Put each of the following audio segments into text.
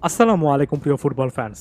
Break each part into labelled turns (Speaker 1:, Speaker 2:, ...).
Speaker 1: আসসালামু আলাইকুম প্রিয় ফুটবল ফ্যান্স।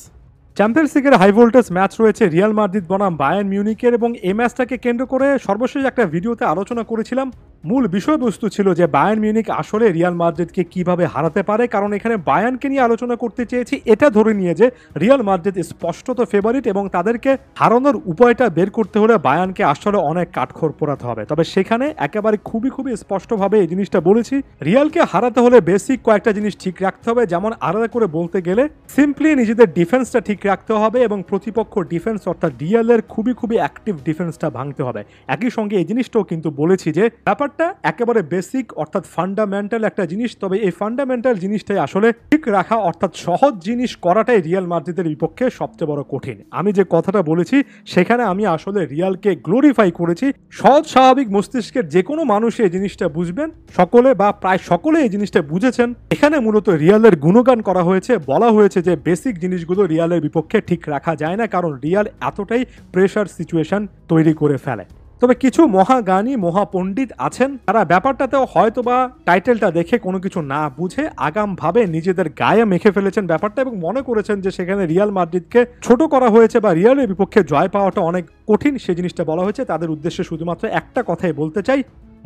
Speaker 1: চ্যাম্পিয়ন্স লিগের হাই ভোল্টেজ ম্যাচ রয়েছে রিয়াল মাদ্রিদ বনাম বায়ার্ন মিউনিকের, এবং এই ম্যাচটাকে কেন্দ্র করে সর্বশেষ একটা ভিডিওতে আলোচনা করেছিলাম। মূল বিষয়বস্তু ছিল যে বায়ার্ন মিউনিক আসলে রিয়াল মাদ্রিদকে কিভাবে হারাতে পারে, কারণ এখানে বায়ার্নকে নিয়ে আলোচনা করতে চেয়েছি এটা ধরে নিয়ে যে রিয়াল মাদ্রিদ স্পষ্টত ফেভারিট এবং তাদেরকে হারানোর উপায়টা বের করতে হলে বায়ার্নকে আসলে অনেক কাঠখড় পোড়াতে হবে। তবে সেখানে একেবারে খুবই স্পষ্টভাবে এই জিনিসটা বলেছি, রিয়ালকে হারাতে হলে বেসিক কয়েকটা জিনিস ঠিক রাখতে হবে। যেমন আলাদা করে বলতে গেলে সিম্পলি নিজেদের ডিফেন্সটা ঠিক রাখতে হবে এবং প্রতিপক্ষ ডিফেন্স অর্থাৎ রিয়ালের খুবই অ্যাক্টিভ ডিফেন্সটা ভাঙতে হবে। একই সঙ্গে এই জিনিসটাও কিন্তু বলেছি যে ব্যাপারটা একেবারে বেসিক অর্থাৎ ফান্ডামেন্টাল একটা জিনিস। তবে এই ফান্ডামেন্টাল জিনিসটাই আসলে ঠিক রাখা অর্থাৎ সহজ জিনিস করাটাই রিয়াল মাদ্রিদের বিপক্ষে সবচেয়ে বড় কঠিন। আমি যে কথাটা বলেছি সেখানে আমি আসলে রিয়ালকে গ্লোরিফাই করেছি। সহজ স্বাভাবিক মস্তিষ্কের যে কোনো মানুষ এই জিনিসটা বুঝবেন, সকলে বা প্রায় সকলে এই জিনিসটা বুঝেছেন। এখানে মূলত রিয়ালের গুণগান করা হয়েছে, বলা হয়েছে যে বেসিক জিনিসগুলো রিয়ালের বিপক্ষে ঠিক রাখা যায় না, কারণ রিয়াল এতটাই প্রেশার সিচুয়েশন তৈরি করে ফেলে। তবে কিছু মহাজ্ঞানী মহাপণ্ডিত আছেন, তারা ব্যাপারটাতেও হয়তোবা টাইটেলটা দেখে কোনো কিছু না বুঝে আগামভাবে নিজেদের গায়ে মেখে ফেলেছেন ব্যাপারটা এবং মনে করেছেন যে সেখানে রিয়াল মাদ্রিদকে ছোট করা হয়েছে বা রিয়ালের বিপক্ষে জয় পাওয়াটা অনেক কঠিন, সেই জিনিসটা বলা হয়েছে। তাদের উদ্দেশ্যে শুধুমাত্র একটা কথাই বলতে চাই,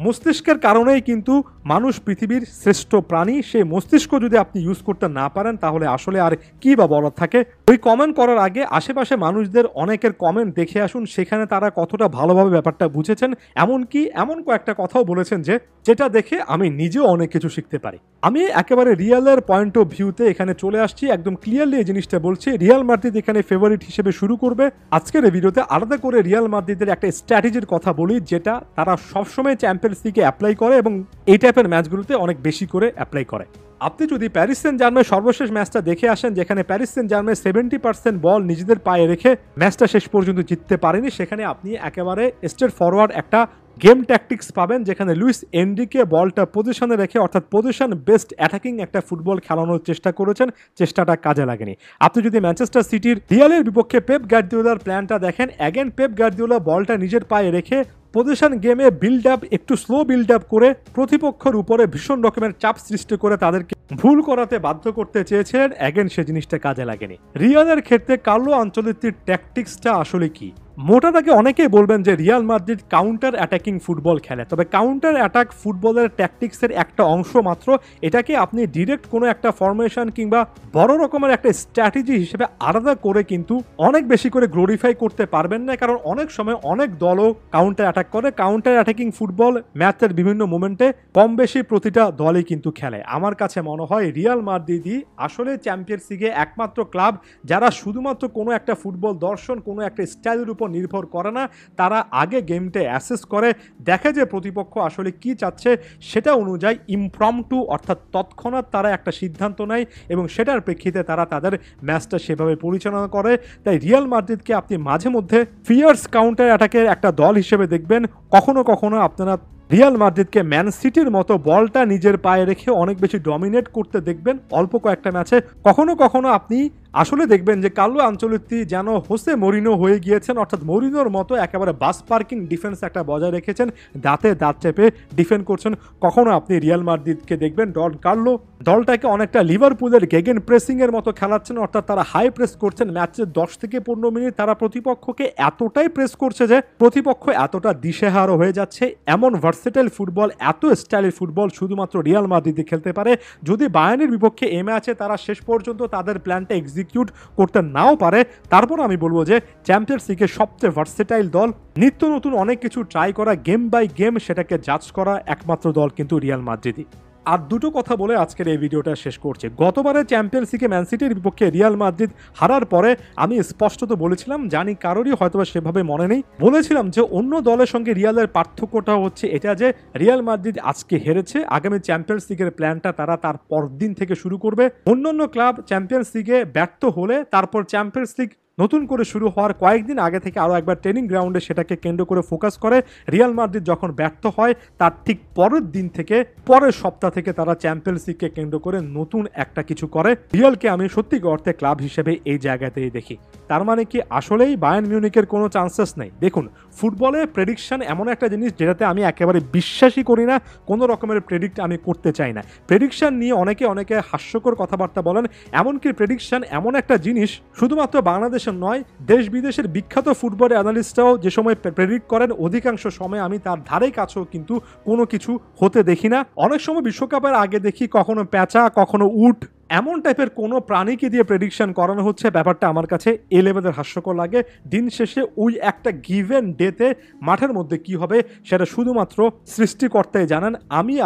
Speaker 1: মস্তিষ্কের কারণেই কিন্তু মানুষ পৃথিবীর শ্রেষ্ঠ প্রাণী। সেই মস্তিষ্ক যদি আপনি ইউজ করতে না পারেন তাহলে আসলে আর কি বা বলার থাকে। ওই কমেন্ট করার আগে আশেপাশে মানুষদের অনেকের কমেন্ট দেখে আসুন, সেখানে তারা কতটা ভালোভাবে ব্যাপারটা বুঝেছেন। এমনকি এমন কয়েকটা কথাও বলেছেন যেটা দেখে আমি নিজেও অনেক কিছু শিখতে পারি। আমি একেবারে রিয়ালের পয়েন্ট অফ ভিউতে এখানে চলে আসছি, একদম ক্লিয়ারলি এই জিনিসটা বলছি। রিয়াল মাদ্রিদ এখানে ফেভারিট হিসেবে শুরু করবে। আজকের এই ভিডিওতে আলাদা করে রিয়াল মাদ্রিদের একটা স্ট্র্যাটেজির কথা বলি, যেটা তারা সবসময় চ্যাম্পিয়ন্স লিগে অ্যাপ্লাই করে এবং এই টাইপের ম্যাচগুলোতে অনেক বেশি করে অ্যাপ্লাই করে। আপনি যদি প্যারিস সেন্ট জার্মের সর্বশেষ ম্যাচটা দেখে আসেন, যেখানে প্যারিস সেন্ট জার্মের 70% বল নিজেদের পায়ে রেখে ম্যাচটা শেষ পর্যন্ত জিততে পারেনি, সেখানে আপনি একেবারে স্ট্রেট ফরওয়ার্ড একটা গেম ট্যাকটিক্স পাবেন, যেখানে লুইস এনরিকে বলটা পজিশনে রেখে অর্থাৎ পজিশন বেস্ট অ্যাটাকিং একটা ফুটবল খেলানোর চেষ্টা করেছেন। চেষ্টাটা কাজে লাগেনি। আপনি যদি ম্যানচেস্টার সিটির রিয়ালের বিপক্ষে পেপ গার্দিওলার প্ল্যানটা দেখেন, অ্যাগেন পেপ গার্দিওলা বলটা নিজের পায়ে রেখে পজিশন গেমে বিল্ড আপ, একটু স্লো বিল্ড আপ করে প্রতিপক্ষের উপরে ভীষণ রকমের চাপ সৃষ্টি করে তাদেরকে ভুল করাতে বাধ্য করতে চেয়েছেন। অ্যাগেন সে জিনিসটা কাজে লাগেনি। রিয়ালের ক্ষেত্রে কার্লো আনচেলত্তির ট্যাকটিক্সটা আসলে কি? মোটা দাগে অনেকেই বলবেন যে Real Madrid counter attacking football খেলে, তবে কাউন্টার অ্যাটাক ফুটবলের ট্যাকটিক্সের একটা অংশ মাত্র। এটাকে আপনি ডিরেক্ট কোনো একটা ফরমেশন কিংবা বড় রকমের একটা স্ট্র্যাটেজি হিসেবে আলাদা করে কিন্তু অনেক বেশি করে গ্লোরিফাই করতে পারবেন না, কারণ অনেক সময় অনেক দলও কাউন্টার অ্যাটাক করে। কাউন্টার অ্যাটাকিং ফুটবল ম্যাচের বিভিন্ন মোমেন্টে কম বেশি প্রতিটা দলই কিন্তু খেলে। আমার কাছে মনে হয় রিয়াল মাদ্রিদই আসলে চ্যাম্পিয়ন্স লিগে একমাত্র ক্লাব যারা শুধুমাত্র কোনো একটা ফুটবল দর্শন, কোনো একটা স্টাইলের উপর নির্ভর করে না। তারা আগে গেমটা অ্যাসেস করে, দেখে যে প্রতিপক্ষ আসলে কি চাচ্ছে, সেটা অনুযায়ী ইমপ্রম্পটু অর্থাৎ তৎক্ষণাৎ তারা একটা সিদ্ধান্ত নেয় এবং সেটার প্রেক্ষিতে তারা তাদের ম্যাচটা সেভাবে পরিচালনা করে। তাই রিয়াল মাদ্রিদকে আপনি মাঝে মধ্যে ফিয়ার্স কাউন্টার অ্যাটাকের একটা দল হিসেবে দেখবেন। কখনো কখনো আপনারা রিয়াল মাদ্রিদকে ম্যান সিটির মতো বলটা নিজের পায়ে রেখে অনেক বেশি ডমিনেট করতে দেখবেন অল্প কয়েকটা ম্যাচে। কখনো কখনো আপনি আসলে দেখবেন যে কার্লো আনচেলত্তি যেন হোসে মরিনো হয়ে গিয়েছেন, অর্থাৎ মরিনোর মতো একেবারে বাস পার্কিং ডিফেন্স একটা বজায় রেখেছেন, দাঁতে দাঁত চেপে ডিফেন্ড করছেন। কখনো আপনি রিয়াল মাদ্রিদকে দেখবেন ডন কার্লো দলটাকে অনেকটা লিভারপুলের গেগেন প্রেসিং এর মতো খেলাচ্ছেন, অর্থাৎ তারা হাই প্রেস করছেন। ম্যাচের 10 থেকে 15 মিনিট তারা প্রতিপক্ষকে এতটাই প্রেস করছে যে প্রতিপক্ষ এতটা দিশেহারা হয়ে যাচ্ছে। এমন ভার্সেটাইল ফুটবল, এত স্টাইলের ফুটবল শুধুমাত্র রিয়াল মাদ্রিদই খেলতে পারে। যদি বায়ার্নের বিপক্ষে এই ম্যাচে তারা শেষ পর্যন্ত তাদের প্ল্যানটা এক্সিকিউট করতে নাও পারে, তারপর আমি বলবো যে চ্যাম্পিয়ন্স লিগের সবচেয়ে ভার্সেটাইল দল, নিত্য নতুন অনেক কিছু ট্রাই করা, গেম বাই গেম সেটাকে জাজ করা একমাত্র দল কিন্তু রিয়াল মাদ্রিদই। আর দুটো কথা বলে আজকের এই ভিডিওটা শেষ করছে। গতবারে চ্যাম্পিয়ন্স লিগে ম্যান সিটির বিপক্ষে রিয়াল মাদ্রিদ হারার পরে আমি স্পষ্টত বলেছিলাম, জানি কারোরই হয়তোবা সেভাবে মনে নেই, বলেছিলাম যে অন্য দলের সঙ্গে রিয়ালের পার্থক্যটা হচ্ছে এটা যে রিয়াল মাদ্রিদ আজকে হেরেছে, আগামী চ্যাম্পিয়ন্স লিগের প্ল্যানটা তারা তার পরদিন থেকে শুরু করবে। অন্যান্য ক্লাব চ্যাম্পিয়ন্স লিগে ব্যর্থ হলে তারপর চ্যাম্পিয়ন্স লিগ নতুন করে শুরু হওয়ার কয়েকদিন আগে থেকে আরও একবার ট্রেনিং গ্রাউন্ডে সেটাকে কেন্দ্র করে ফোকাস করে। রিয়াল মাদ্রিদ যখন ব্যর্থ হয় তার ঠিক পরের দিন থেকে, পরের সপ্তাহ থেকে তারা চ্যাম্পিয়ন্স লিগকে কেন্দ্র করে নতুন একটা কিছু করে। রিয়ালকে আমি সত্যি অর্থে ক্লাব হিসেবে এই জায়গাতেই দেখি। তার মানে কি আসলেই বায়ার্ন মিউনিকের কোনো চান্সেস নেই? দেখুন, ফুটবলে প্রেডিকশন এমন একটা জিনিস যেটাতে আমি একেবারে বিশ্বাসই করি না, কোনো রকমের প্রেডিক্ট আমি করতে চাই না। প্রেডিকশন নিয়ে অনেকে হাস্যকর কথাবার্তা বলেন, এমনকি প্রেডিকশন এমন একটা জিনিস শুধুমাত্র বাংলাদেশের নয়, দেশ বিদেশের বিখ্যাত ফুটবল অ্যানালিস্টরাও যে সময় প্রেডিক্ট করেন অধিকাংশ সময় আমি তার ধারে কাছেও কিন্তু কোনো কিছু হতে দেখি না। অনেক সময় বিশ্বকাপের আগে দেখি কখনো পেঁচা, কখনো উট, এমন টাইপের কোনো প্রাণীকে দিয়ে প্রেডিকশন করানো হচ্ছে। ব্যাপারটা আমার কাছে এ লেভেলের হাস্যকর লাগে। দিন শেষে ওই একটা গিভেন ডেতে মাঠের মধ্যে কি হবে সেটা শুধুমাত্র সৃষ্টিকর্তাই জানেন।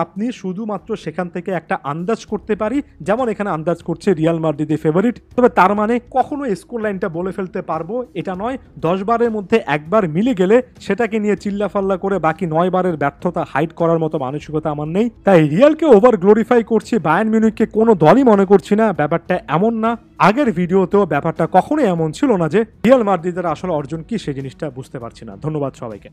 Speaker 1: আপনি শুধুমাত্র সেখান থেকে একটা আন্দাজ করতে পারি, যেমন এখানে আন্দাজ করছে রিয়াল মাদ্রিদের ফেভারিট। তবে তার মানে কখনো স্কোর লাইনটা বলে ফেলতে পারবো এটা নয়। 10 বারের মধ্যে একবার মিলে গেলে সেটাকে নিয়ে চিল্লাফাল্লা করে বাকি 9 বারের ব্যর্থতা হাইড করার মতো মানসিকতা আমার নেই। তাই রিয়ালকে ওভার গ্লোরিফাই করছি, বায়ার্ন মিউনিখকে কোনো দলই মনে করছি না। ব্যাপারটা এমন না, আগের ভিডিওতেও ব্যাপারটা কখনোই এমন ছিল না যে রিয়াল মাদ্রিদের আসলে অর্জন কি সেই জিনিসটা বুঝতে পারছি না। ধন্যবাদ সবাইকে।